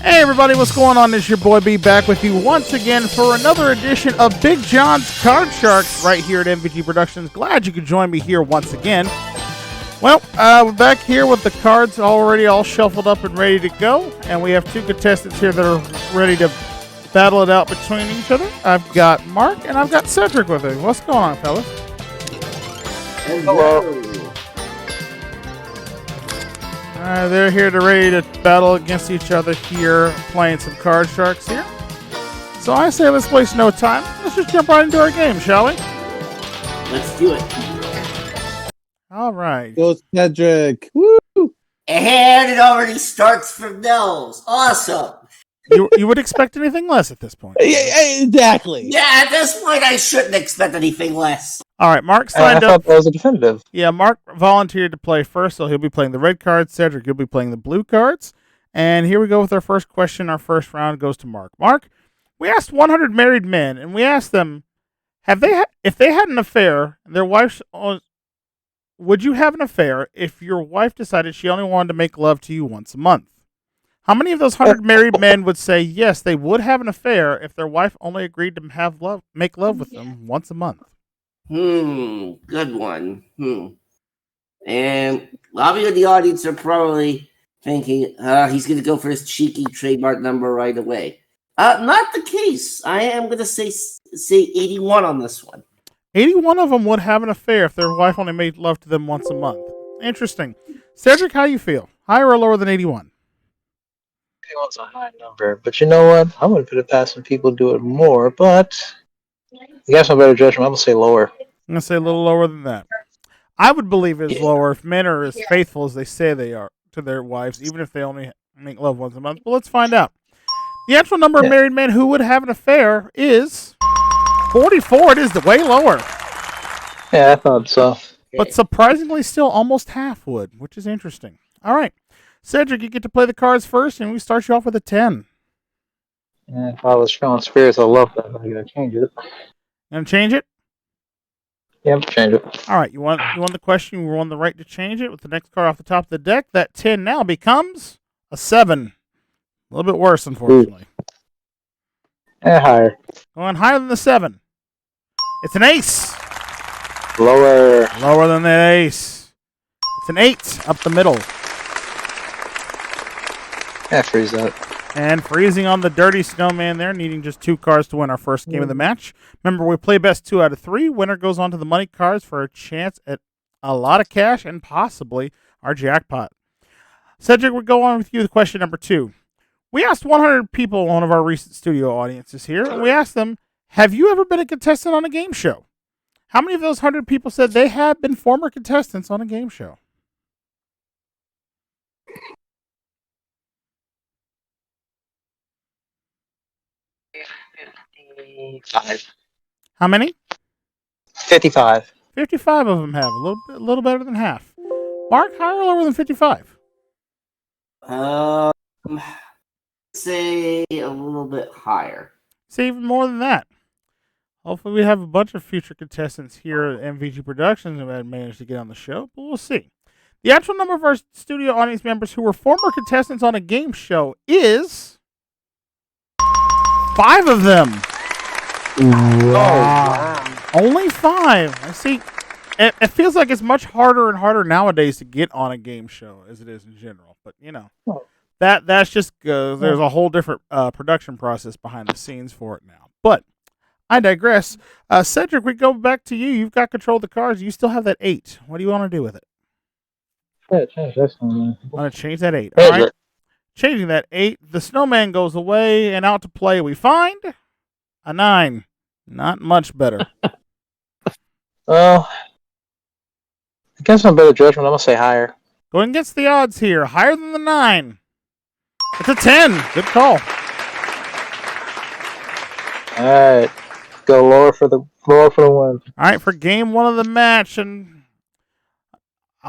Hey everybody, what's going on? It's your boy B back with you once again for another edition of Big John's Card Sharks right here at MVG Productions. Glad you could join me here once again. Well, we're back here with the cards already all shuffled up and ready to go, and we have two contestants here that are ready to battle it out between each other. I've got Mark and I've got Cedric with me. What's going on, fellas? Hello. They're here to ready to battle against each other here, playing some Card Sharks here. So I say let's waste no time. Let's just jump right into our game, shall we? Let's do it. All right. Go Cedric. Woo! And it already starts from Nels. Awesome. You would expect anything less at this point. Exactly. Yeah, at this point, I shouldn't expect anything less. All right, Mark I signed up. thought that was a definitive. Yeah, Mark volunteered to play first, so he'll be playing the red cards. Cedric, you'll be playing the blue cards. And here we go with our first question. Our first round goes to Mark. Mark, we asked 100 married men, and we asked them, if they had an affair, their wife, would you have an affair if your wife decided she only wanted to make love to you once a month? How many of those 100 married men would say yes, they would have an affair if their wife only agreed to make love with them once a month? Good one. And a lot of you in the audience are probably thinking, he's going to go for his cheeky trademark number right away. Not the case. I am going to say 81 on this one. 81 of them would have an affair if their wife only made love to them once a month. Interesting. Cedric, how you feel? Higher or lower than 81? 81's a high number, but you know what? I wouldn't put it past when people do it more, but you got some better judgment. I'm going to say lower. I'm going to say a little lower than that. I would believe it's lower if men are as faithful as they say they are to their wives, even if they only make love once a month. But let's find out. The actual number of married men who would have an affair is 44. It is way lower. Yeah, I thought so. But surprisingly, still almost half would, which is interesting. All right. Cedric, you get to play the cards first, and we start you off with a 10. Yeah, if I was feeling spirits, I love that. I'm going to change it. And change it? Yeah, change it. All right. You want the question? You won the right to change it with the next card off the top of the deck. That 10 now becomes a 7. A little bit worse, unfortunately. Higher. Going higher than the 7. It's an ace. Lower. Lower than the ace. It's an 8 up the middle. Yeah, freeze that. And freezing on the dirty snowman there, needing just 2 cards to win our first game of the match. Remember, we play best 2 out of 3. Winner goes on to the money cards for a chance at a lot of cash and possibly our jackpot. Cedric, we'll go on with you with question number 2. We asked 100 people, one of our recent studio audiences here, and we asked them, have you ever been a contestant on a game show? How many of those 100 people said they have been former contestants on a game show? How many? 55. 55 of them have. A little better than half. Mark, higher or lower than 55? Say a little bit higher. Say even more than that. Hopefully we have a bunch of future contestants here at MVG Productions who have managed to get on the show, but we'll see. The actual number of our studio audience members who were former contestants on a game show is 5 of them. Wow. Only 5. I see. It feels like it's much harder and harder nowadays to get on a game show as it is in general. But, you know, that's just there's a whole different production process behind the scenes for it now. But I digress. Cedric, we go back to you. You've got control of the cards. You still have that 8. What do you want to do with it? Yeah, change that snowman. I want to change that 8. All right. Changing that 8. The snowman goes away, and out to play we find a 9. Not much better. Well, I guess I'm better judgment. I'm going to say higher. Going against the odds here. Higher than the 9. It's a 10. Good call. All right. Go lower for the win. All right, for game 1 of the match, and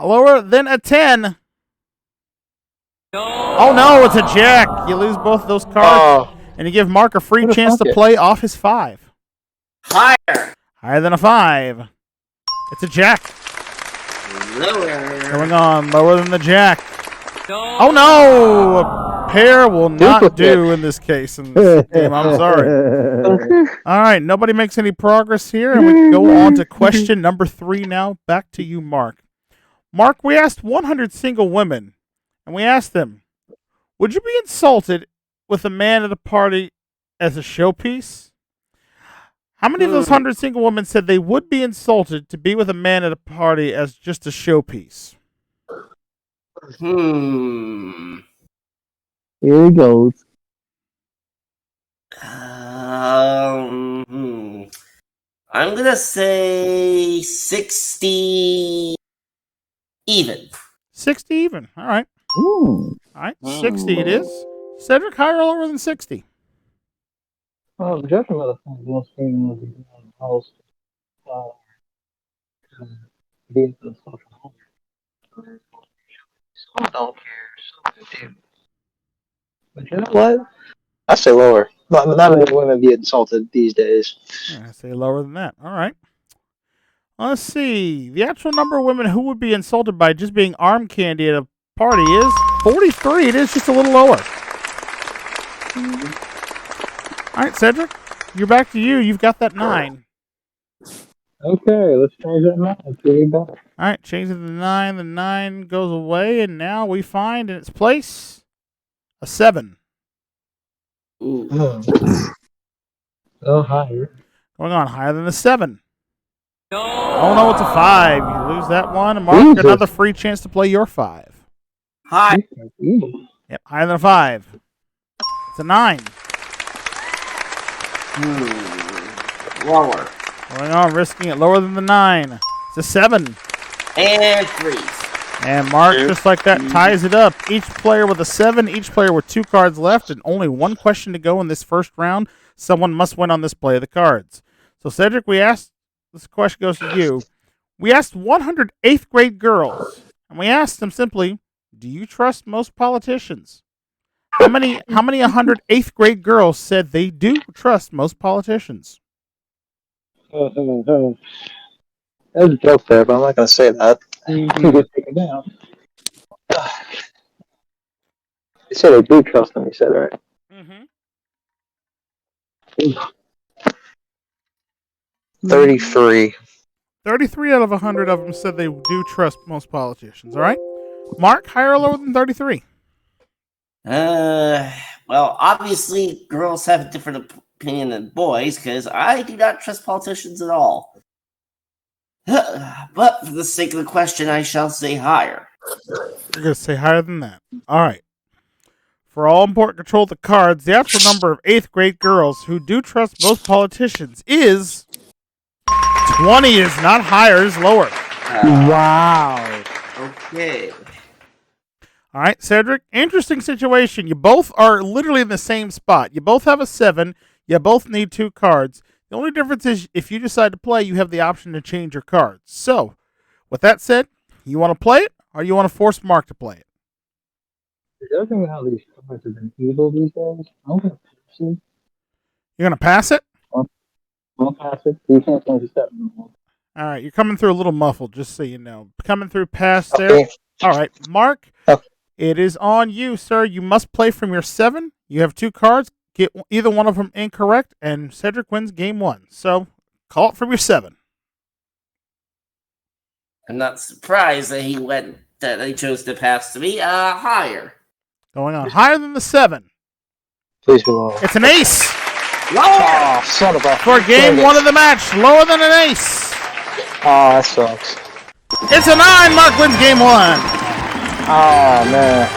lower than a 10. Oh, no, it's a jack. You lose both those cards, and you give Mark a free chance to play off his 5. Higher. Higher than a 5. It's a jack. Lower. Going on, lower than the jack. Oh, no. pair will not Duplicate. do in this case in this game. I'm sorry. All right, nobody makes any progress here, and we go on to question number 3 now. Back to you, Mark. Mark, we asked 100 single women, and we asked them, would you be insulted with a man at a party as a showpiece? How many of those 100 single women said they would be insulted to be with a man at a party as just a showpiece? Here it goes. I'm gonna say 60 even. 60 even. All right. Ooh. All right. 60 it is. Cedric, higher or lower than 60? Well, judging by the fact that most females are in the house, be at the social home. Some don't care, some do. But you know what? I say lower. Not many women get insulted these days. I say lower than that. All right. Let's see. The actual number of women who would be insulted by just being arm candy at a party is 43. It is just a little lower. All right, Cedric, you're back to you. You've got that 9. Okay, let's change that now. Let's get it back. All right, change it to the 9. The 9 goes away, and now we find in its place a 7. Oh, higher. Going on higher than the 7. Oh no, it's a 5. You lose that one. And Mark, Jesus. another free chance to play your 5. Hi. Yep, higher than a 5. It's a 9. Lower. Going on, risking it lower than the 9. It's a 7. And 3. And Mark, just like that, ties it up. Each player with a 7, each player with 2 cards left, and only one question to go in this first round. Someone must win on this play of the cards. So, Cedric, this question goes to you. We asked 100 8th grade girls, and we asked them simply, do you trust most politicians? How many 100 8th grade girls said they do trust most politicians? There's a joke there, but I'm not going to say that. You can take it down. You said they do trust them, you said, right? Mm-hmm. 33. 33 out of 100 of them said they do trust most politicians. All right. Mark, higher or lower than 33? Well, obviously, girls have a different opinion than boys because I do not trust politicians at all. But for the sake of the question, I shall say higher. You're going to say higher than that. All right. For all important control of the cards, the actual number of 8th grade girls who do trust most politicians is 20. Is not higher, is lower. Wow. Okay. All right, Cedric, interesting situation. You both are literally in the same spot. You both have a 7. You both need 2 cards. The only difference is if you decide to play, you have the option to change your cards. So, with that said, you want to play it, or you want to force Mark to play it? Judging how these cards have been evil these days, I'm going to pass it. You're going to pass it? I'll pass it. You can't change the 7. All right, you're coming through a little muffled, just so you know. Coming through past there. Okay. All right, Mark, Okay. It is on you, sir. You must play from your 7. You have 2 cards. Get either one of them incorrect, and Cedric wins game 1. So, call it from your 7. I'm not surprised that he chose to pass to me. Higher. Going on higher than the 7. Please be lower. It's an ace Lower. Oh, son of a... for game 1 of the match. Lower than an ace. Oh, that sucks. It's a 9. Mark wins game 1. Oh, man.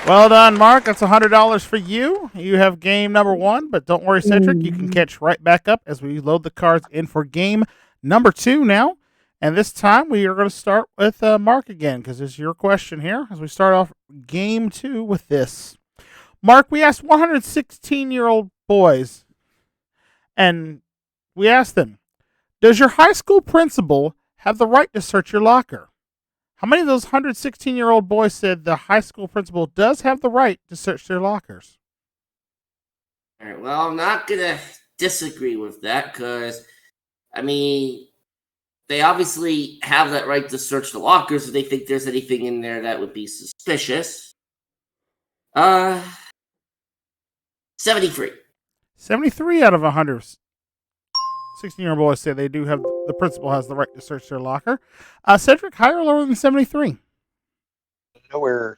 Well done, Mark. That's $100 for you. You have game number 1, but don't worry, Cedric. You can catch right back up as we load the cards in for game number 2 now. And this time we are going to start with Mark again because it's your question here as we start off game 2 with this. Mark, we asked 116-year-old boys, and we asked them, does your high school principal have the right to search your locker? How many of those 116-year-old boys said the high school principal does have the right to search their lockers? All right, well, I'm not going to disagree with that because, I mean, they obviously have that right to search the lockers if they think there's anything in there that would be suspicious. Uh, 73. 73 out of 100. 16-year-old boys say they do have the principal has the right to search their locker. Cedric, higher or lower than 73? Nowhere.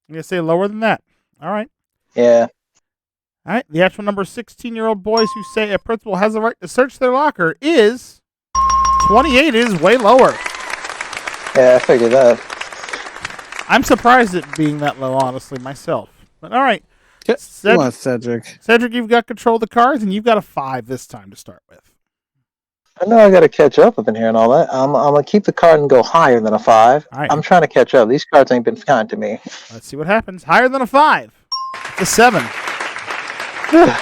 I'm going to say lower than that. All right. Yeah. All right. The actual number of 16-year-old boys who say a principal has the right to search their locker is 28. Is way lower. Yeah, I figured that. I'm surprised at being that low, honestly, myself. But all right. Come on, Cedric. Cedric, you've got control of the cards, and you've got a 5 this time to start with. I know I got to catch up up in here and all that. I'm going to keep the card and go higher than a 5. All right. I'm trying to catch up. These cards ain't been kind to me. Let's see what happens. Higher than a 5. It's a 7.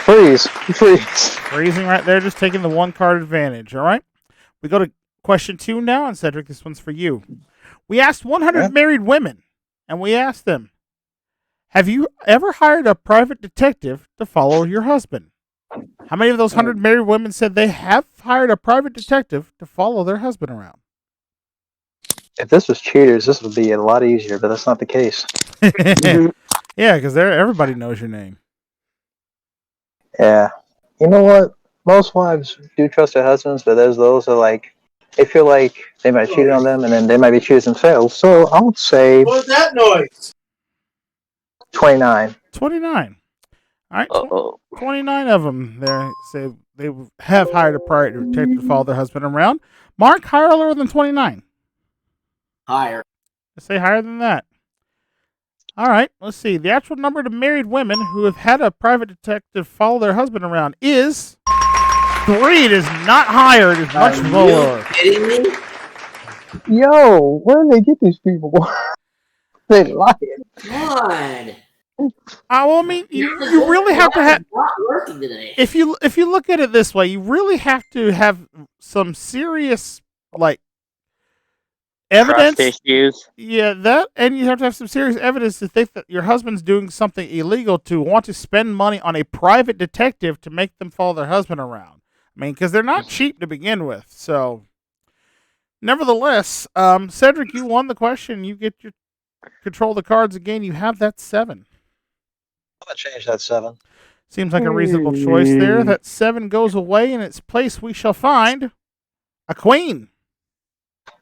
Freeze. Freezing right there, just taking the one card advantage. All right. We go to question 2 now, and Cedric, this one's for you. We asked 100 married women, and we asked them, have you ever hired a private detective to follow your husband? How many of those 100 married women said they have hired a private detective to follow their husband around? If this was cheaters, this would be a lot easier, but that's not the case. Yeah, because everybody knows your name. Yeah. You know what? Most wives do trust their husbands, but there's those that they feel like they might cheat on them, and then they might be cheaters themselves. So I would say What was that noise? 29. 29. All right, 29 of them there say they have hired a private detective to follow their husband around. Mark, higher or lower than 29? Higher. Let's say higher than that. All right, let's see. The actual number of married women who have had a private detective follow their husband around is 3. It is not higher. It is much lower. Are you kidding me? Yo, where do they get these people? They lying. God. Well, I mean, you really have to have. Not working today. If you look at it this way, you really have to have some serious evidence. Trust issues. Yeah, that, and you have to have some serious evidence to think that your husband's doing something illegal to want to spend money on a private detective to make them follow their husband around. I mean, because they're not cheap to begin with. So, nevertheless, Cedric, you won the question. You get your control of the cards again. You have that 7. I'm going to change that 7. Seems like a reasonable choice there. That 7 goes away. In its place, we shall find a queen.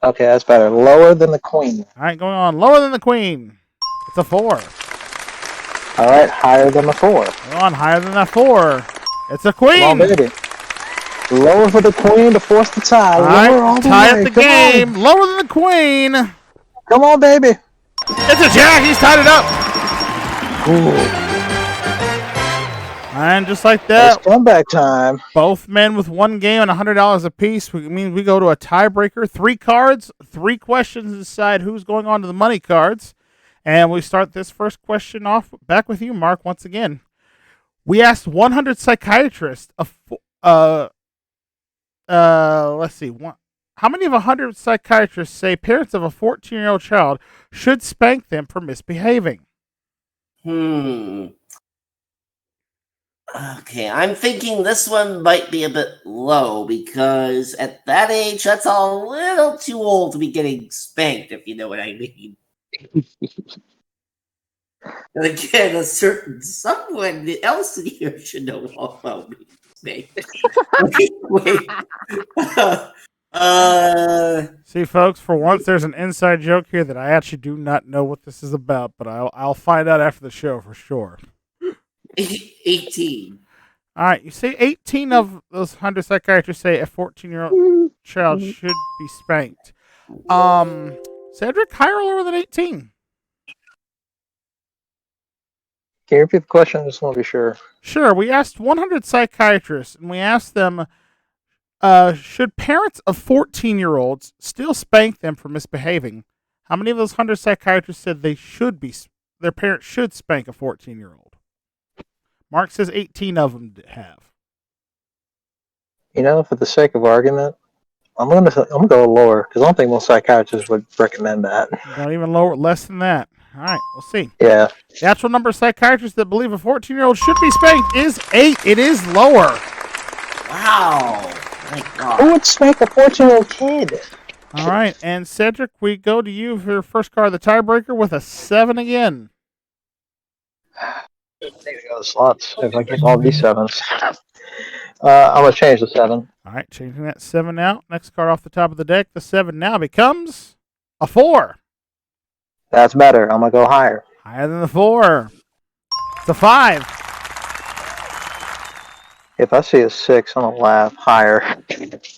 Okay, that's better. Lower than the queen. All right, going on. Lower than the queen. It's a 4. All right, higher than the 4. Going on. Higher than that 4. It's a queen. Come on, baby. Lower for the queen to force the tie. All Lower all right, the tie way. up the Come game. on. Lower than the queen. Come on, baby. It's a jack. He's tied it up. Ooh. And just like that, It's comeback time. both men with one game and $100 apiece. We go to a tiebreaker. 3 cards, 3 questions to decide who's going on to the money cards. And we start this first question off back with you, Mark, once again. We asked 100 psychiatrists. Let's see. How many of 100 psychiatrists say parents of a 14-year-old child should spank them for misbehaving? Okay, I'm thinking this one might be a bit low because at that age, that's a little too old to be getting spanked, if you know what I mean. And again, someone else in here should know all about me. Wait. See, folks, for once, there's an inside joke here that I actually do not know what this is about, but I'll find out after the show for sure. 18. All right, you say 18 of those 100 psychiatrists say a 14-year-old child should be spanked. Cedric, higher or lower than 18? Can you repeat the question? I just want to be sure. Sure. We asked 100 psychiatrists, and we asked them, should parents of 14-year-olds still spank them for misbehaving? How many of those 100 psychiatrists said their parents should spank a 14-year-old? Mark says 18 of them have. You know, for the sake of argument, I'm gonna go lower because I don't think most psychiatrists would recommend that. Not even lower, less than that. All right, we'll see. Yeah. The actual number of psychiatrists that believe a 14-year-old should be spanked is 8. It is lower. Wow. My God. Who would spank a 14-year-old kid? All right, and Cedric, we go to you for your first card of the tiebreaker with a 7 again. I need to go to slots if I get all these sevens. I'm gonna change the 7. All right, changing that 7 out. Next card off the top of the deck. The 7 now becomes a 4. That's better. I'm gonna go higher. Higher than the 4. It's a 5. If I see a 6, I'm gonna laugh. Higher.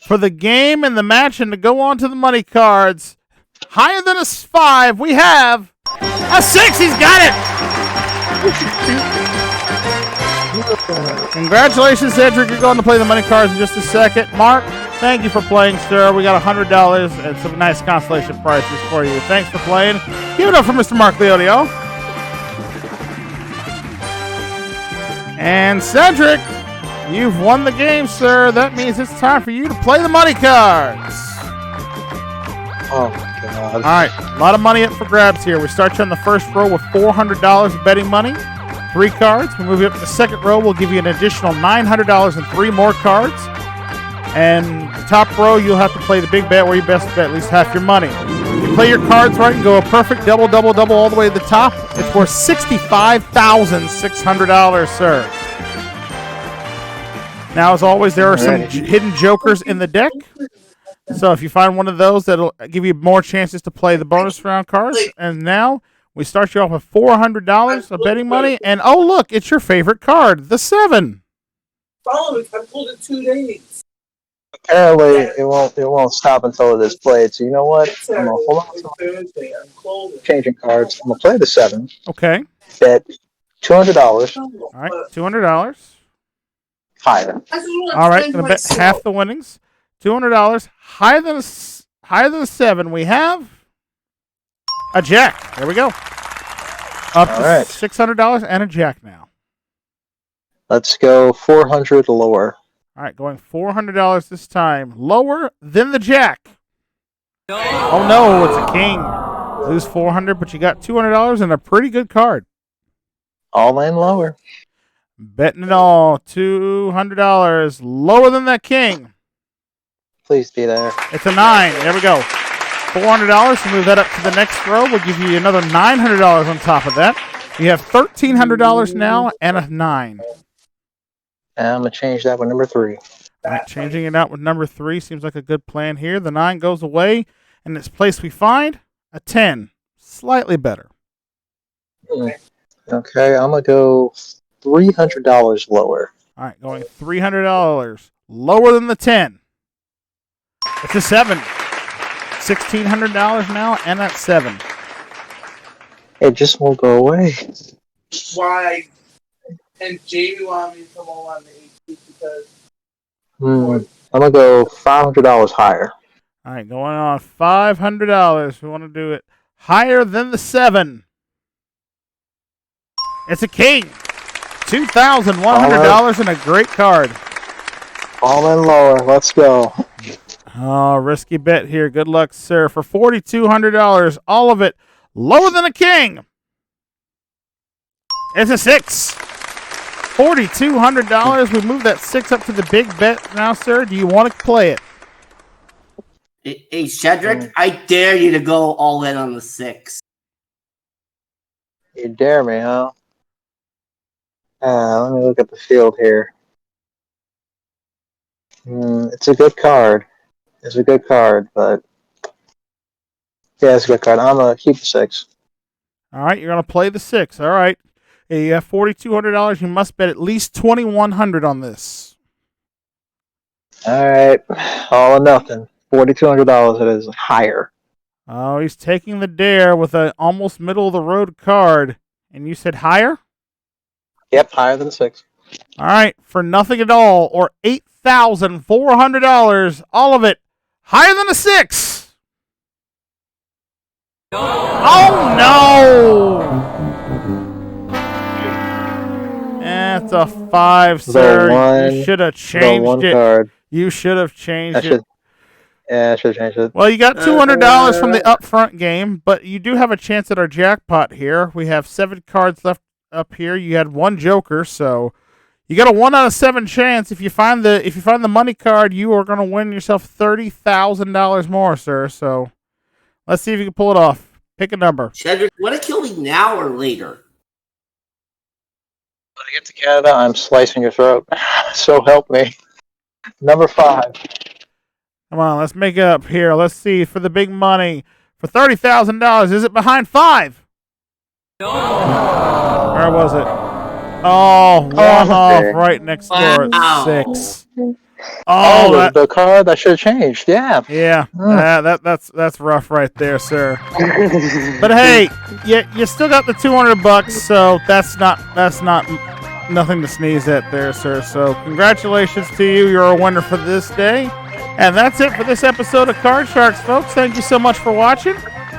For the game and the match and to go on to the money cards, higher than a 5, we have a 6. He's got it. Congratulations, Cedric. You're going to play the money cards in just a second. Mark, thank you for playing, sir. We got $100 and some nice consolation prizes for you. Thanks for playing. Give it up for Mr. Mark Leodio. And Cedric, you've won the game, sir. That means it's time for you to play the money cards. Oh my god. All right, a lot of money up for grabs here. We start you on the first row with $400 of betting money. 3 cards. We move you up to the second row. We'll give you an additional $900 and 3 more cards. And top row, you'll have to play the big bet where you best bet at least half your money. If you play your cards right and go a perfect double, double, double all the way to the top, it's worth $65,600, sir. Now, as always, there are some hidden jokers in the deck. So if you find one of those, that'll give you more chances to play the bonus round cards. And now we start you off with $400 of betting money. And oh, look, it's your favorite card, the 7. Follow it. I pulled it 2 days. Apparently, it won't stop until it is played. So you know what? I'm gonna hold on to Thursday. I'm closing. changing cards. I'm gonna play the 7. Okay. Bet $200 All right, $200. higher. All right, gonna bet half the winnings. $200 higher than the 7. We have a jack. There we go. Up to right. $600 and a jack now. Let's go 400 lower. All right, going $400 this time, lower than the jack. Oh no, it's a king. Lose $400, but you got $200 and a pretty good card. All in lower. Betting it all, $200 lower than that king. Please be there. It's a 9. There we go. $400 to move that up to the next row. We'll give you another $900 on top of that. You have $1,300 now and a 9. And I'm going to change that with number 3. All right, changing it out with number 3 seems like a good plan here. The 9 goes away, and its place we find a 10. Slightly better. Okay, I'm going to go $300 lower. All right, going $300 lower than the 10. It's a 7. $1,600 now, and that's 7. It just won't go away. Why? And Jamie wanted me to come on the 18th because. I'm going to go $500 higher. All right, going on $500. We want to do it higher than the 7. It's a king. $2,100 and a great card. All in lower. Let's go. Oh, risky bet here. Good luck, sir. For $4,200, all of it lower than a king. It's a 6. $4,200. We move that 6 up to the big bet now, sir. Do you want to play it? Hey, Shedrick, I dare you to go all in on the 6. You dare me, huh? Let me look at the field here. It's a good card. It's a good card, but yeah, it's a good card. I'm going to keep the 6. All right, you're going to play the 6. All right. You have $4,200. You must bet at least $2,100 on this. All right. All or nothing. $4,200. It is higher. Oh, he's taking the dare with an almost middle of the road card. And you said higher? Yep, higher than the 6. All right, for nothing at all, or $8,400, all of it higher than a 6. Oh no! That's a 5, sir. You should have changed it. Card. You should have changed it. Yeah, I should have changed it. Well, you got $200 from the upfront game, but you do have a chance at our jackpot here. We have 7 cards left up here. You had 1 joker, so you got a 1 out of 7 chance. If you find the money card, you are going to win yourself $30,000 more, sir. So let's see if you can pull it off. Pick a number. Shedrick, want to kill me now or later? get to Canada, I'm slicing your throat. So help me. Number 5. Come on, let's make it up here. Let's see for the big money. For $30,000, is it behind 5? No. Where was it? Oh, one off right next door at 6. Oh, the card I should have changed. Yeah. Yeah, that's rough right there, sir. But hey, you still got the $200, so that's not nothing to sneeze at there, sir. So congratulations to you. You're a winner for this day. And that's it for this episode of Card Sharks, folks. Thank you so much for watching.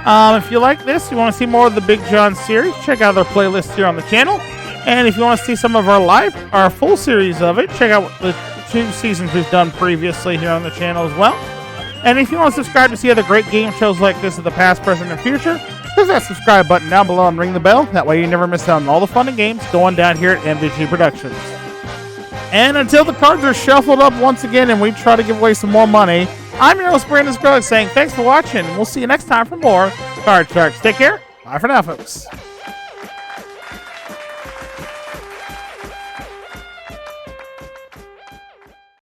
If you like this, you want to see more of the Big John series, check out our playlist here on the channel. And if you want to see some of our full series of it, check out the 2 seasons we've done previously here on the channel as well. And if you want to subscribe to see other great game shows like this of the past, present, and future, there's that subscribe button down below and ring the bell. That way you never miss out on all the fun and games going down here at MVG Productions. And until the cards are shuffled up once again and we try to give away some more money, I'm your host, Brandon Skrillex, saying thanks for watching. We'll see you next time for more Card Sharks. Take care. Bye for now, folks.